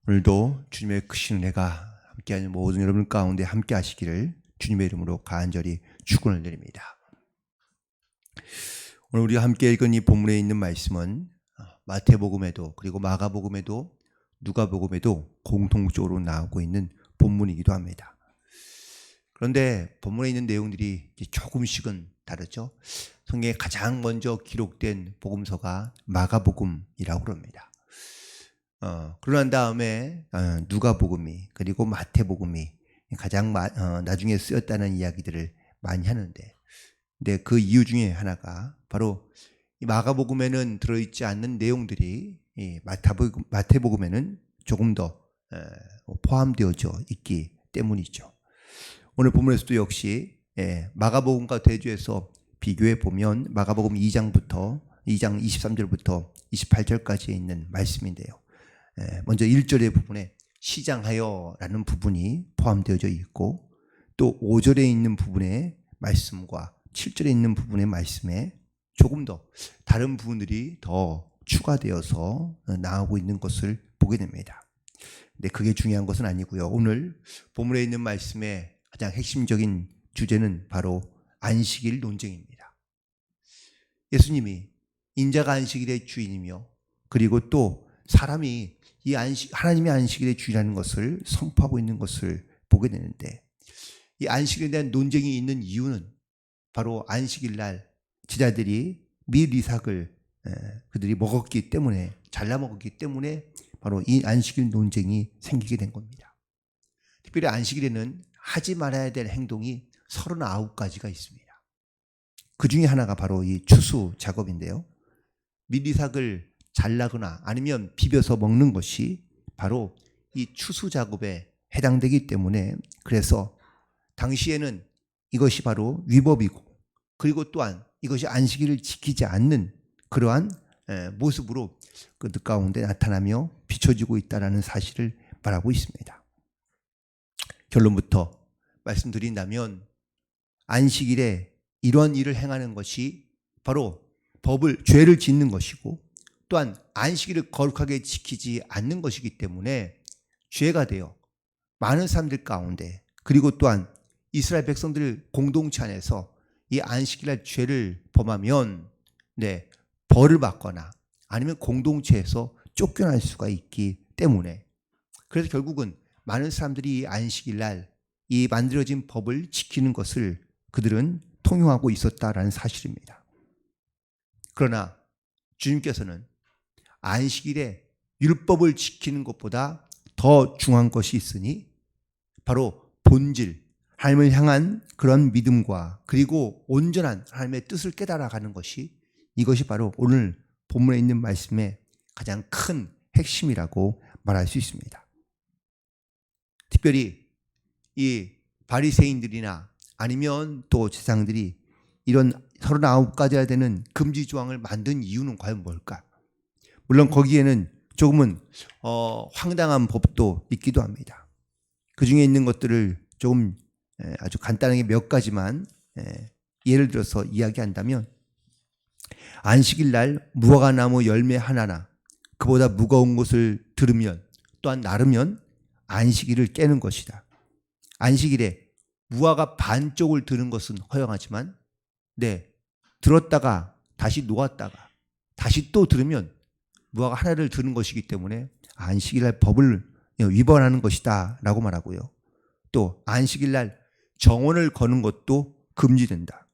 오늘도 주님의 크신 은혜가 함께하는 모든 여러분 가운데 함께 하시기를 주님의 이름으로 간절히 축원을 드립니다. 오늘 우리가 함께 읽은 이 본문에 있는 말씀은 마태복음에도 그리고 마가복음에도 누가복음에도 공통적으로 나오고 있는 본문이기도 합니다. 그런데 본문에 있는 내용들이 조금씩은 다르죠. 성경에 가장 먼저 기록된 복음서가 마가복음이라고 합니다. 그러고 난 다음에 누가복음이 그리고 마태복음이 가장 나중에 쓰였다는 이야기들을 많이 하는데, 근데 그 이유 중에 하나가 바로 이 마가복음에는 들어있지 않는 내용들이 이 마태복음에는 조금 더 포함되어져 있기 때문이죠. 오늘 본문에서도 역시 마가복음과 대조해서 비교해 보면 마가복음 2장 23절부터 28절까지 있는 말씀인데요. 먼저 1절의 부분에 시장하여라는 부분이 포함되어져 있고, 또 5절에 있는 부분의 말씀과 7절에 있는 부분의 말씀에 조금 더 다른 부분들이 더 추가되어서 나오고 있는 것을 보게 됩니다. 근데 그게 중요한 것은 아니고요. 오늘 본문에 있는 말씀의 가장 핵심적인 주제는 바로 안식일 논쟁입니다. 예수님이 인자가 안식일의 주인이며, 그리고 또 사람이 이 하나님의 안식일의 주인이라는 것을 선포하고 있는 것을 보게 되는데, 이 안식일에 대한 논쟁이 있는 이유는 바로 안식일 날 제자들이 밀이삭을 그들이 먹었기 때문에, 잘라 먹었기 때문에 바로 이 안식일 논쟁이 생기게 된 겁니다. 특별히 안식일에는 하지 말아야 될 행동이 39가지가 있습니다. 그 중에 하나가 바로 이 추수 작업인데요. 밀이삭을 잘라거나 아니면 비벼서 먹는 것이 바로 이 추수 작업에 해당되기 때문에, 그래서 당시에는 이것이 바로 위법이고, 그리고 또한 이것이 안식일을 지키지 않는 그러한 모습으로 그들 가운데 나타나며 비춰지고 있다는 사실을 말하고 있습니다. 결론부터 말씀드린다면, 안식일에 이러한 일을 행하는 것이 바로 죄를 짓는 것이고, 또한 안식일을 거룩하게 지키지 않는 것이기 때문에 죄가 되어 많은 사람들 가운데, 그리고 또한 이스라엘 백성들 공동체 안에서 이 안식일날 죄를 범하면 벌을 받거나 아니면 공동체에서 쫓겨날 수가 있기 때문에, 그래서 결국은 많은 사람들이 이 안식일날 이 만들어진 법을 지키는 것을 그들은 통용하고 있었다라는 사실입니다. 그러나 주님께서는 안식일에 율법을 지키는 것보다 더 중요한 것이 있으니, 바로 본질, 하나님을 향한 그런 믿음과 그리고 온전한 하나님의 뜻을 깨달아가는 것이, 이것이 바로 오늘 본문에 있는 말씀의 가장 큰 핵심이라고 말할 수 있습니다. 특별히 이 바리새인들이나 아니면 또 제사장들이 이런 39가지나 되는 금지 조항을 만든 이유는 과연 뭘까? 물론 거기에는 조금은 황당한 법도 있기도 합니다. 그 중에 있는 것들을 조금 아주 간단하게 몇 가지만 예를 들어서 이야기한다면, 안식일 날 무화과나무 열매 하나나 그보다 무거운 것을 들으면 또한 나르면 안식일을 깨는 것이다. 안식일에 무화과 반쪽을 드는 것은 허용하지만 들었다가 다시 놓았다가 다시 또 들으면 무화과 하나를 드는 것이기 때문에 안식일날 법을 위반하는 것이다 라고 말하고요. 또 안식일날 정원을 거는 것도 금지된다.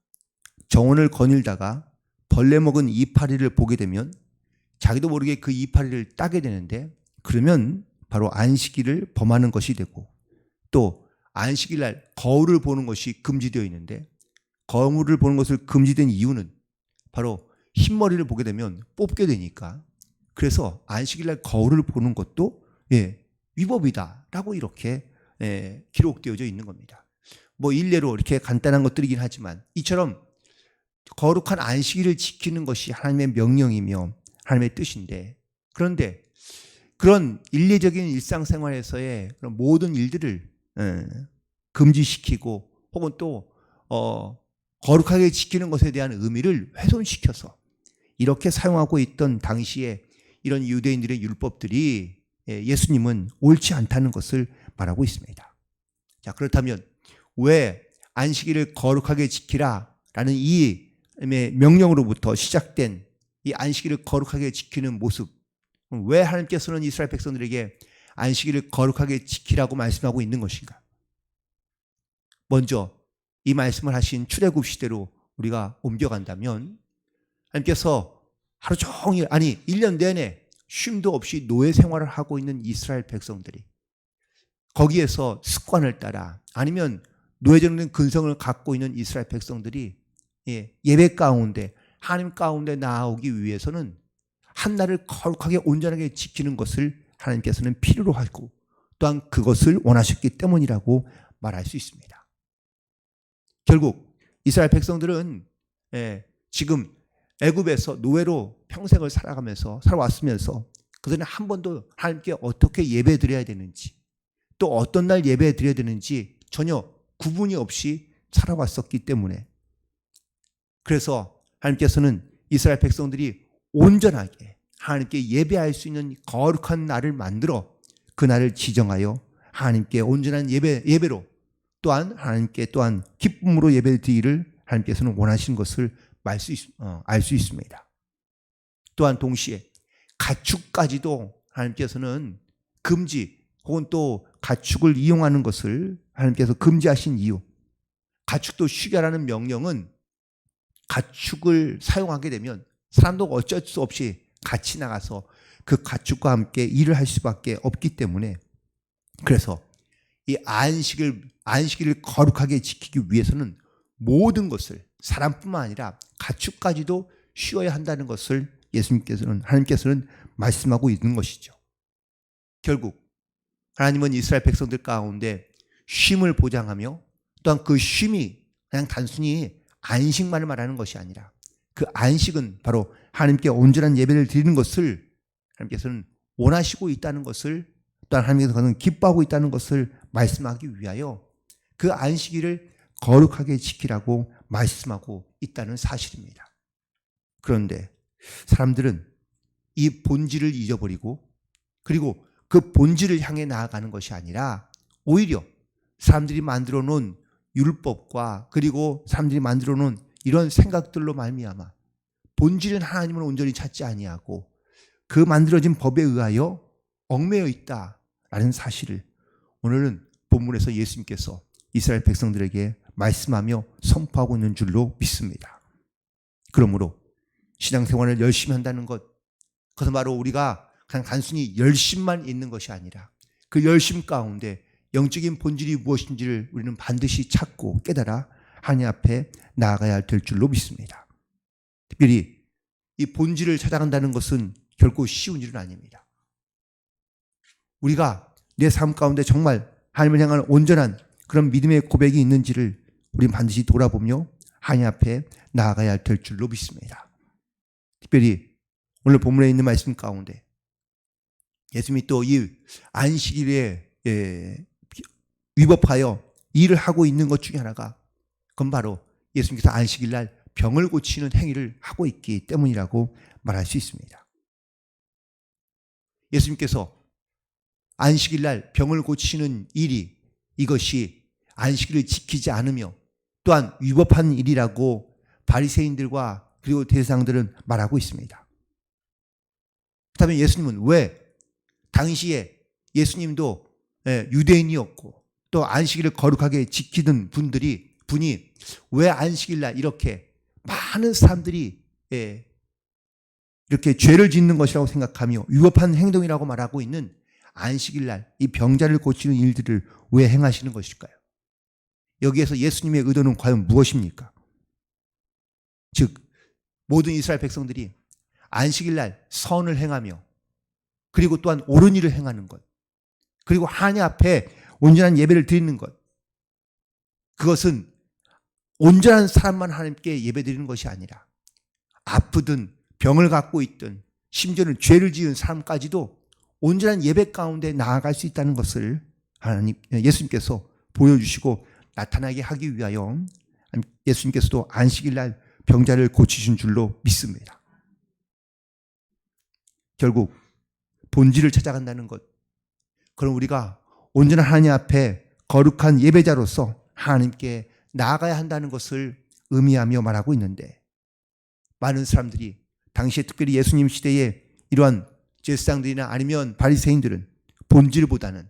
정원을 거닐다가 벌레 먹은 이파리를 보게 되면 자기도 모르게 그 이파리를 따게 되는데, 그러면 바로 안식일을 범하는 것이 되고, 또 안식일날 거울을 보는 것이 금지되어 있는데, 거울을 보는 것을 금지된 이유는 바로 흰머리를 보게 되면 뽑게 되니까, 그래서 안식일날 거울을 보는 것도 위법이다라고 이렇게 기록되어져 있는 겁니다. 뭐 일례로 이렇게 간단한 것들이긴 하지만, 이처럼 거룩한 안식일을 지키는 것이 하나님의 명령이며 하나님의 뜻인데, 그런데 그런 일례적인 일상생활에서의 그런 모든 일들을 금지시키고, 혹은 또 거룩하게 지키는 것에 대한 의미를 훼손시켜서 이렇게 사용하고 있던 당시에 이런 유대인들의 율법들이 예수님은 옳지 않다는 것을 말하고 있습니다. 자, 그렇다면 왜 안식일을 거룩하게 지키라 라는 이 명령으로부터 시작된 이 안식일을 거룩하게 지키는 모습, 왜 하나님께서는 이스라엘 백성들에게 안식일을 거룩하게 지키라고 말씀하고 있는 것인가? 먼저 이 말씀을 하신 출애굽 시대로 우리가 옮겨간다면 하나님께서 하루 종일, 아니 1년 내내 쉼도 없이 노예 생활을 하고 있는 이스라엘 백성들이 거기에서 습관을 따라 아니면 노예적인 근성을 갖고 있는 이스라엘 백성들이 예배 가운데 하나님 가운데 나아오기 위해서는 한 날을 거룩하게 온전하게 지키는 것을 하나님께서는 필요로 하고 또한 그것을 원하셨기 때문이라고 말할 수 있습니다. 결국 이스라엘 백성들은 지금 애굽에서 노예로 평생을 살아왔으면서 그들은 한 번도 하나님께 어떻게 예배 드려야 되는지 또 어떤 날 예배 드려야 되는지 전혀 구분이 없이 살아왔었기 때문에 그래서 하나님께서는 이스라엘 백성들이 온전하게 하나님께 예배할 수 있는 거룩한 날을 만들어 그 날을 지정하여 하나님께 온전한 예배로 또한 하나님께 또한 기쁨으로 예배드리기를 하나님께서는 원하신 것을 알 수 있습니다. 또한 동시에 가축까지도 하나님께서는 금지 혹은 또 가축을 이용하는 것을 하나님께서 금지하신 이유, 가축도 쉬게라는 명령은 가축을 사용하게 되면 사람도 어쩔 수 없이 같이 나가서 그 가축과 함께 일을 할 수밖에 없기 때문에 그래서 이 안식일을 거룩하게 지키기 위해서는 모든 것을 사람뿐만 아니라 가축까지도 쉬어야 한다는 것을 하나님께서는 말씀하고 있는 것이죠. 결국 하나님은 이스라엘 백성들 가운데 쉼을 보장하며 또한 그 쉼이 그냥 단순히 안식만을 말하는 것이 아니라 그 안식은 바로 하나님께 온전한 예배를 드리는 것을 하나님께서는 원하시고 있다는 것을 또한 하나님께서는 기뻐하고 있다는 것을 말씀하기 위하여 그 안식일을 거룩하게 지키라고 말씀하고 있다는 사실입니다. 그런데 사람들은 이 본질을 잊어버리고 그리고 그 본질을 향해 나아가는 것이 아니라 오히려 사람들이 만들어 놓은 율법과 그리고 사람들이 만들어 놓은 이런 생각들로 말미암아 본질은 하나님을 온전히 찾지 아니하고 그 만들어진 법에 의하여 얽매여 있다라는 사실을 오늘은 본문에서 예수님께서 이스라엘 백성들에게 말씀하며 선포하고 있는 줄로 믿습니다. 그러므로 신앙생활을 열심히 한다는 것, 그것은 바로 우리가 그냥 단순히 열심만 있는 것이 아니라 그 열심 가운데 영적인 본질이 무엇인지를 우리는 반드시 찾고 깨달아 하나님 앞에 나아가야 될 줄로 믿습니다. 특별히 이 본질을 찾아간다는 것은 결코 쉬운 일은 아닙니다. 우리가 내 삶 가운데 정말 하나님을 향한 온전한 그런 믿음의 고백이 있는지를 우리는 반드시 돌아보며 하나님 앞에 나아가야 될 줄로 믿습니다. 특별히 오늘 본문에 있는 말씀 가운데 예수님이 또 이 안식일에 위법하여 일을 하고 있는 것 중에 하나가 그건 바로 예수님께서 안식일날 병을 고치는 행위를 하고 있기 때문이라고 말할 수 있습니다. 예수님께서 안식일날 병을 고치는 일이 이것이 안식일을 지키지 않으며 또한 위법한 일이라고 바리새인들과 그리고 대제사장들은 말하고 있습니다. 그렇다면 예수님은 왜 당시에 예수님도 유대인이었고 또 안식일을 거룩하게 지키던 분이 왜 안식일날 이렇게 많은 사람들이 이렇게 죄를 짓는 것이라고 생각하며 위법한 행동이라고 말하고 있는 안식일날 이 병자를 고치는 일들을 왜 행하시는 것일까요? 여기에서 예수님의 의도는 과연 무엇입니까? 즉 모든 이스라엘 백성들이 안식일날 선을 행하며 그리고 또한 옳은 일을 행하는 것 그리고 하나님 앞에 온전한 예배를 드리는 것 그것은 온전한 사람만 하나님께 예배드리는 것이 아니라 아프든 병을 갖고 있든 심지어는 죄를 지은 사람까지도 온전한 예배 가운데 나아갈 수 있다는 것을 예수님께서 보여주시고 나타나게 하기 위하여 예수님께서도 안식일날 병자를 고치신 줄로 믿습니다. 결국 본질을 찾아간다는 것 그럼 우리가 온전한 하나님 앞에 거룩한 예배자로서 하나님께 나아가야 한다는 것을 의미하며 말하고 있는데, 많은 사람들이 당시에 특별히 예수님 시대에 이러한 제사장들이나 아니면 바리새인들은 본질보다는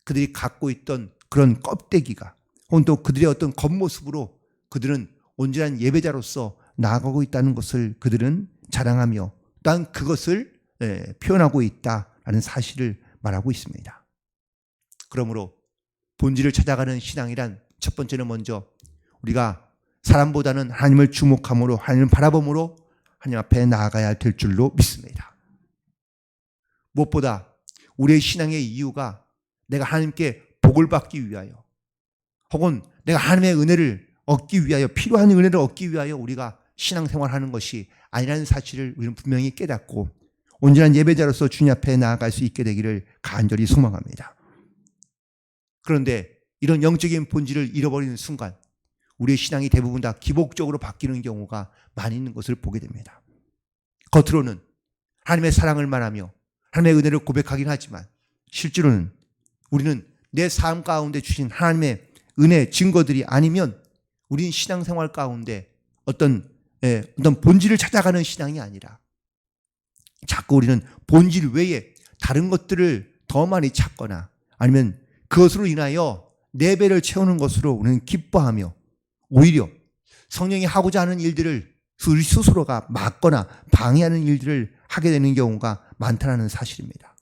그들이 갖고 있던 그런 껍데기가, 혹은 또 그들의 어떤 겉모습으로 그들은 온전한 예배자로서 나아가고 있다는 것을 그들은 자랑하며 또한 그것을 표현하고 있다라는 사실을 말하고 있습니다. 그러므로 본질을 찾아가는 신앙이란 첫 번째는 먼저 우리가 사람보다는 하나님을 주목함으로, 하나님을 바라봄으로 하나님 앞에 나아가야 될 줄로 믿습니다. 무엇보다 우리의 신앙의 이유가 내가 하나님께 복을 받기 위하여, 혹은 내가 하나님의 은혜를 얻기 위하여, 필요한 은혜를 얻기 위하여 우리가 신앙생활하는 것이 아니라는 사실을 우리는 분명히 깨닫고 온전한 예배자로서 주님 앞에 나아갈 수 있게 되기를 간절히 소망합니다. 그런데 이런 영적인 본질을 잃어버리는 순간 우리의 신앙이 대부분 다 기복적으로 바뀌는 경우가 많이 있는 것을 보게 됩니다. 겉으로는 하나님의 사랑을 말하며 하나님의 은혜를 고백하긴 하지만 실제로는 우리는 내 삶 가운데 주신 하나님의 은혜 증거들이 아니면 우리는 신앙생활 가운데 어떤 본질을 찾아가는 신앙이 아니라 자꾸 우리는 본질 외에 다른 것들을 더 많이 찾거나 아니면 그것으로 인하여 내 배를 채우는 것으로 우리는 기뻐하며 오히려 성령이 하고자 하는 일들을 우리 스스로가 막거나 방해하는 일들을 하게 되는 경우가 많다는 사실입니다.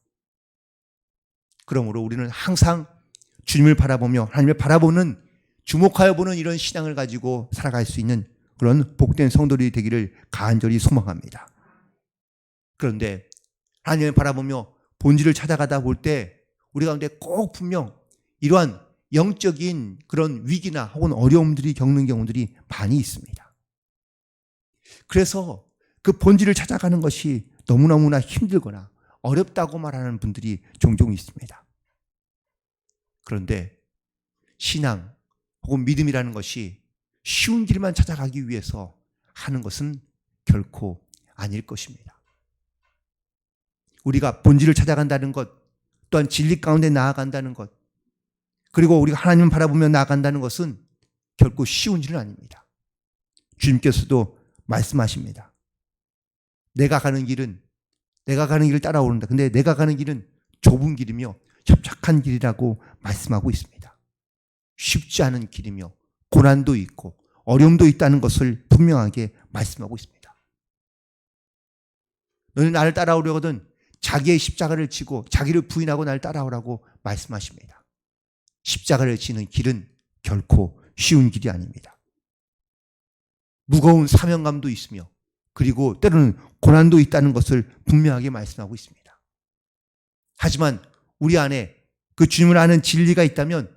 그러므로 우리는 항상 주님을 바라보며 하나님을 바라보는, 주목하여 보는 이런 신앙을 가지고 살아갈 수 있는 그런 복된 성도들이 되기를 간절히 소망합니다. 그런데 하나님을 바라보며 본질을 찾아가다 볼 때 우리 가운데 꼭 분명 이러한 영적인 그런 위기나 혹은 어려움들이 겪는 경우들이 많이 있습니다. 그래서 그 본질을 찾아가는 것이 너무너무나 힘들거나 어렵다고 말하는 분들이 종종 있습니다. 그런데 신앙 혹은 믿음이라는 것이 쉬운 길만 찾아가기 위해서 하는 것은 결코 아닐 것입니다. 우리가 본질을 찾아간다는 것, 또한 진리 가운데 나아간다는 것, 그리고 우리가 하나님을 바라보며 나아간다는 것은 결코 쉬운 일은 아닙니다. 주님께서도 말씀하십니다. 내가 가는 길을 따라오는다. 근데 내가 가는 길은 좁은 길이며 협착한 길이라고 말씀하고 있습니다. 쉽지 않은 길이며 고난도 있고 어려움도 있다는 것을 분명하게 말씀하고 있습니다. 너는 나를 따라오려거든 자기의 십자가를 지고 자기를 부인하고 나를 따라오라고 말씀하십니다. 십자가를 지는 길은 결코 쉬운 길이 아닙니다. 무거운 사명감도 있으며 그리고 때로는 고난도 있다는 것을 분명하게 말씀하고 있습니다. 하지만 우리 안에 그 주님을 아는 진리가 있다면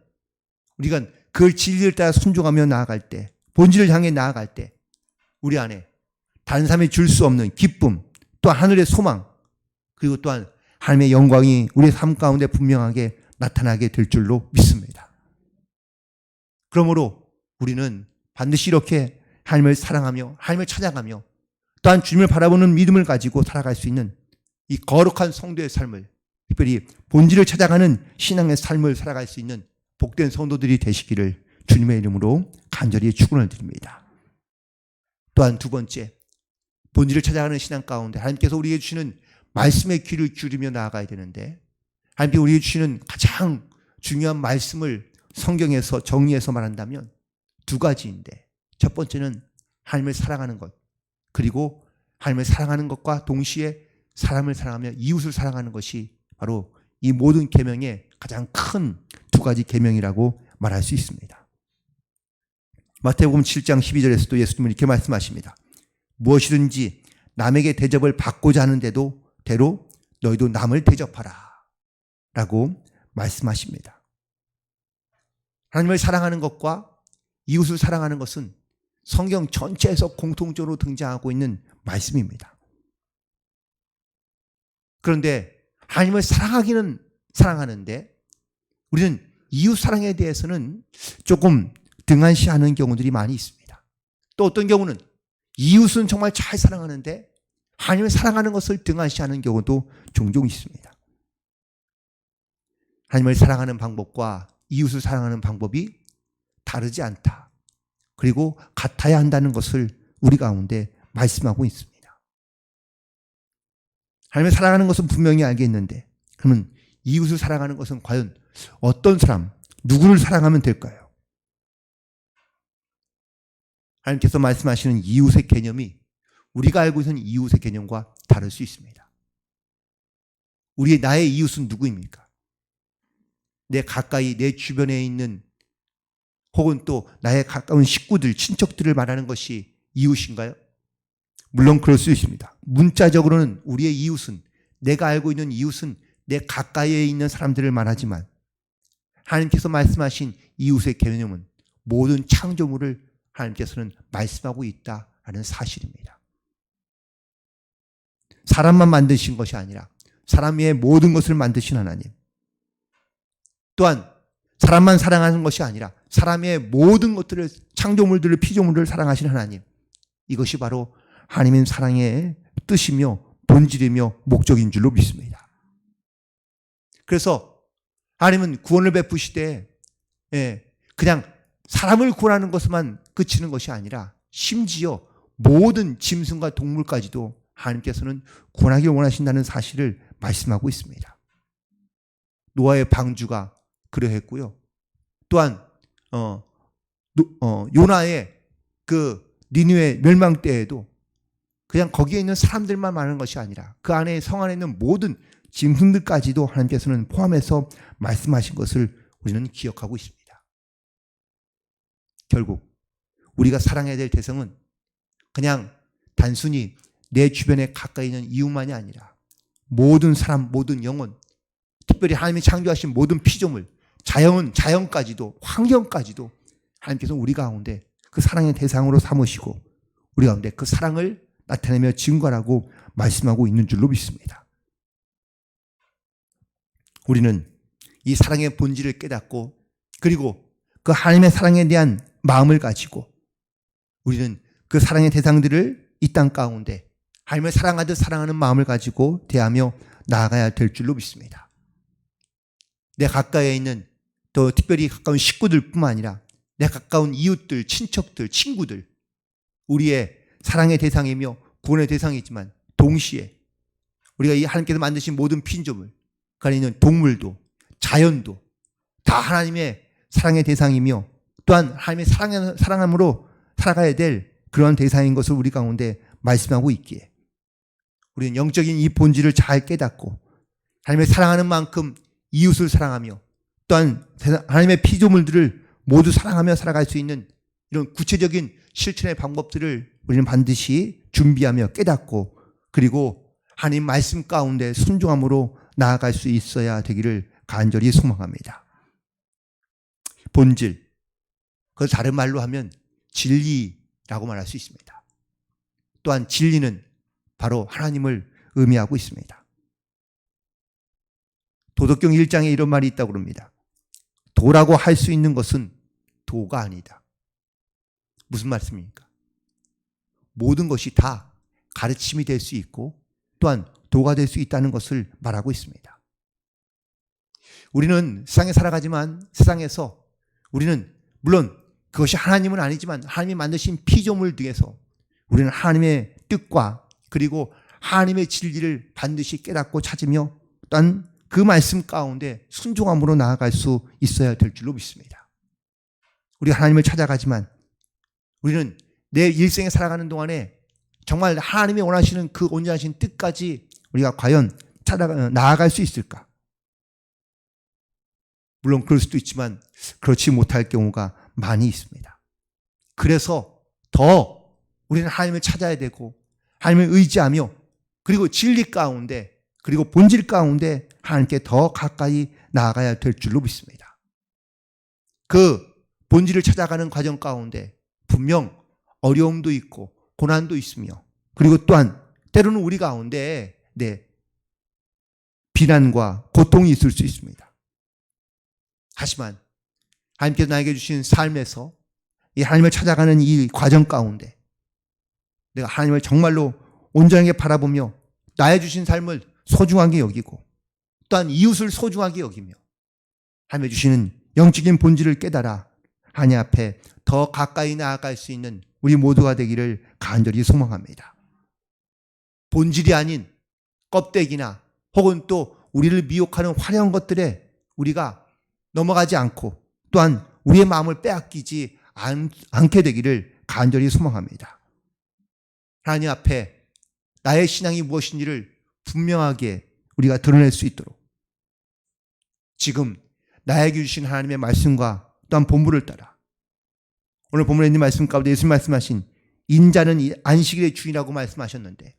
우리가 그 진리를 따라 순종하며 나아갈 때, 본질을 향해 나아갈 때 우리 안에 다른 사람이 줄 수 없는 기쁨, 또 하늘의 소망, 그리고 또한 하나님의 영광이 우리의 삶 가운데 분명하게 나타나게 될 줄로 믿습니다. 그러므로 우리는 반드시 이렇게 하나님을 사랑하며 하나님을 찾아가며 또한 주님을 바라보는 믿음을 가지고 살아갈 수 있는 이 거룩한 성도의 삶을, 특별히 본질을 찾아가는 신앙의 삶을 살아갈 수 있는 복된 성도들이 되시기를 주님의 이름으로 간절히 축원을 드립니다. 또한 두 번째, 본질을 찾아가는 신앙 가운데 하나님께서 우리에게 주시는 말씀의 귀를 기울이며 나아가야 되는데, 하나님께서 우리에게 주시는 가장 중요한 말씀을 성경에서 정리해서 말한다면 두 가지인데, 첫 번째는 하나님을 사랑하는 것, 그리고 하나님을 사랑하는 것과 동시에 사람을 사랑하며 이웃을 사랑하는 것이 바로 이 모든 계명의 가장 큰 두 가지 계명이라고 말할 수 있습니다. 마태복음 7장 12절에서도 예수님은 이렇게 말씀하십니다. 무엇이든지 남에게 대접을 받고자 하는데도 대로 너희도 남을 대접하라 라고 말씀하십니다. 하나님을 사랑하는 것과 이웃을 사랑하는 것은 성경 전체에서 공통적으로 등장하고 있는 말씀입니다. 그런데 하나님을 사랑하기는 사랑하는데 우리는 이웃 사랑에 대해서는 조금 등한시하는 경우들이 많이 있습니다. 또 어떤 경우는 이웃은 정말 잘 사랑하는데 하나님을 사랑하는 것을 등한시하는 경우도 종종 있습니다. 하나님을 사랑하는 방법과 이웃을 사랑하는 방법이 다르지 않다. 그리고 같아야 한다는 것을 우리 가운데 말씀하고 있습니다. 하나님을 사랑하는 것은 분명히 알겠는데 그러면 이웃을 사랑하는 것은 과연 어떤 사람, 누구를 사랑하면 될까요? 하나님께서 말씀하시는 이웃의 개념이 우리가 알고 있는 이웃의 개념과 다를 수 있습니다. 나의 이웃은 누구입니까? 내 가까이, 내 주변에 있는 혹은 또 나의 가까운 식구들, 친척들을 말하는 것이 이웃인가요? 물론 그럴 수 있습니다. 문자적으로는 우리의 이웃은, 내가 알고 있는 이웃은 내 가까이에 있는 사람들을 말하지만 하나님께서 말씀하신 이웃의 개념은 모든 창조물을 하나님께서는 말씀하고 있다라는 사실입니다. 사람만 만드신 것이 아니라 사람 외에 모든 것을 만드신 하나님, 또한 사람만 사랑하는 것이 아니라 사람의 모든 것들을, 창조물들을, 피조물들을 사랑하신 하나님, 이것이 바로 하나님의 사랑의 뜻이며 본질이며 목적인 줄로 믿습니다. 그래서 하나님은 구원을 베푸시되 그냥 사람을 구원하는 것만 그치는 것이 아니라 심지어 모든 짐승과 동물까지도 하나님께서는 구원하기 원하신다는 사실을 말씀하고 있습니다. 노아의 방주가 그러했고요. 또한 요나의 그 니느웨 멸망 때에도 그냥 거기에 있는 사람들만 말하는 것이 아니라 그 안에 성 안에 있는 모든 짐승들까지도 하나님께서는 포함해서 말씀하신 것을 우리는 기억하고 있습니다. 결국 우리가 사랑해야 될 대상은 그냥 단순히 내 주변에 가까이 있는 이웃만이 아니라 모든 사람, 모든 영혼, 특별히 하나님이 창조하신 모든 피조물, 자연까지도, 환경까지도 하나님께서 우리 가운데 그 사랑의 대상으로 삼으시고 우리 가운데 그 사랑을 나타내며 증거하라고 말씀하고 있는 줄로 믿습니다. 우리는 이 사랑의 본질을 깨닫고 그리고 그 하나님의 사랑에 대한 마음을 가지고 우리는 그 사랑의 대상들을 이 땅 가운데 하나님을 사랑하듯 사랑하는 마음을 가지고 대하며 나아가야 될 줄로 믿습니다. 내 가까이에 있는 또 특별히 가까운 식구들뿐만 아니라 내 가까운 이웃들, 친척들, 친구들, 우리의 사랑의 대상이며 구원의 대상이지만 동시에 우리가 이 하나님께서 만드신 모든 피조물, 그 안에 있는 동물도 자연도 다 하나님의 사랑의 대상이며 또한 하나님의 사랑함으로 살아가야 될 그러한 대상인 것을 우리 가운데 말씀하고 있기에 우리는 영적인 이 본질을 잘 깨닫고 하나님의 사랑하는 만큼 이웃을 사랑하며 또한 하나님의 피조물들을 모두 사랑하며 살아갈 수 있는 이런 구체적인 실천의 방법들을 우리는 반드시 준비하며 깨닫고 그리고 하나님 말씀 가운데 순종함으로 나아갈 수 있어야 되기를 간절히 소망합니다. 본질, 그걸 다른 말로 하면 진리라고 말할 수 있습니다. 또한 진리는 바로 하나님을 의미하고 있습니다. 도덕경 1장에 이런 말이 있다고 합니다. 도라고 할 수 있는 것은 도가 아니다. 무슨 말씀입니까? 모든 것이 다 가르침이 될 수 있고 또한 도가 될 수 있다는 것을 말하고 있습니다. 우리는 세상에 살아가지만 세상에서 우리는 물론 그것이 하나님은 아니지만 하나님이 만드신 피조물 등에서 우리는 하나님의 뜻과 그리고 하나님의 진리를 반드시 깨닫고 찾으며 또한 그 말씀 가운데 순종함으로 나아갈 수 있어야 될 줄로 믿습니다. 우리가 하나님을 찾아가지만 우리는 내 일생에 살아가는 동안에 정말 하나님이 원하시는 그 온전하신 뜻까지 우리가 과연 나아갈 수 있을까? 물론 그럴 수도 있지만 그렇지 못할 경우가 많이 있습니다. 그래서 더 우리는 하나님을 찾아야 되고 하나님을 의지하며 그리고 진리 가운데 그리고 본질 가운데 하나님께 더 가까이 나아가야 될 줄로 믿습니다. 그 본질을 찾아가는 과정 가운데 분명 어려움도 있고 고난도 있으며 그리고 또한 때로는 우리 가운데 비난과 고통이 있을 수 있습니다. 하지만 하나님께서 나에게 주신 삶에서 이 하나님을 찾아가는 이 과정 가운데 내가 하나님을 정말로 온전하게 바라보며 나의 주신 삶을 소중하게 여기고 또한 이웃을 소중하게 여기며 하나님의 주시는 영적인 본질을 깨달아 하나님 앞에 더 가까이 나아갈 수 있는 우리 모두가 되기를 간절히 소망합니다. 본질이 아닌 껍데기나 혹은 또 우리를 미혹하는 화려한 것들에 우리가 넘어가지 않고 또한 우리의 마음을 빼앗기지 않게 되기를 간절히 소망합니다. 하나님 앞에 나의 신앙이 무엇인지를 분명하게 우리가 드러낼 수 있도록 지금 나에게 주신 하나님의 말씀과 또한 본부를 따라 오늘 본문에 있는 말씀 가운데 예수님 말씀하신 인자는 안식일의 주인이라고 말씀하셨는데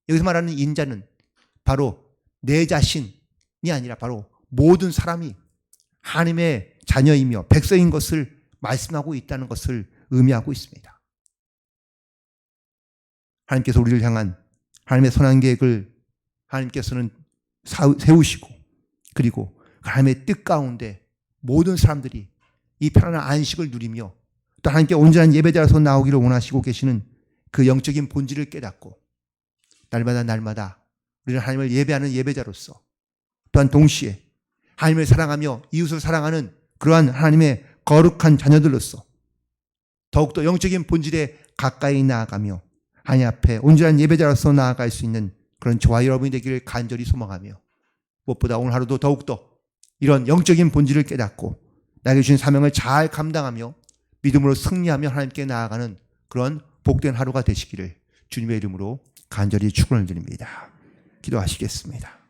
여기서 말하는 인자는 바로 내 자신이 아니라 바로 모든 사람이 하나님의 자녀이며 백성인 것을 말씀하고 있다는 것을 의미하고 있습니다. 하나님께서 우리를 향한 하나님의 선한 계획을 하나님께서는 세우시고 그리고 하나님의 뜻 가운데 모든 사람들이 이 편안한 안식을 누리며 또 하나님께 온전한 예배자로서 나오기를 원하시고 계시는 그 영적인 본질을 깨닫고 날마다 우리는 하나님을 예배하는 예배자로서 또한 동시에 하나님을 사랑하며 이웃을 사랑하는 그러한 하나님의 거룩한 자녀들로서 더욱더 영적인 본질에 가까이 나아가며 하나님 앞에 온전한 예배자로서 나아갈 수 있는 그런 저와 여러분이 되기를 간절히 소망하며 무엇보다 오늘 하루도 더욱더 이런 영적인 본질을 깨닫고 나에게 주신 사명을 잘 감당하며 믿음으로 승리하며 하나님께 나아가는 그런 복된 하루가 되시기를 주님의 이름으로 간절히 축원을 드립니다. 기도하시겠습니다.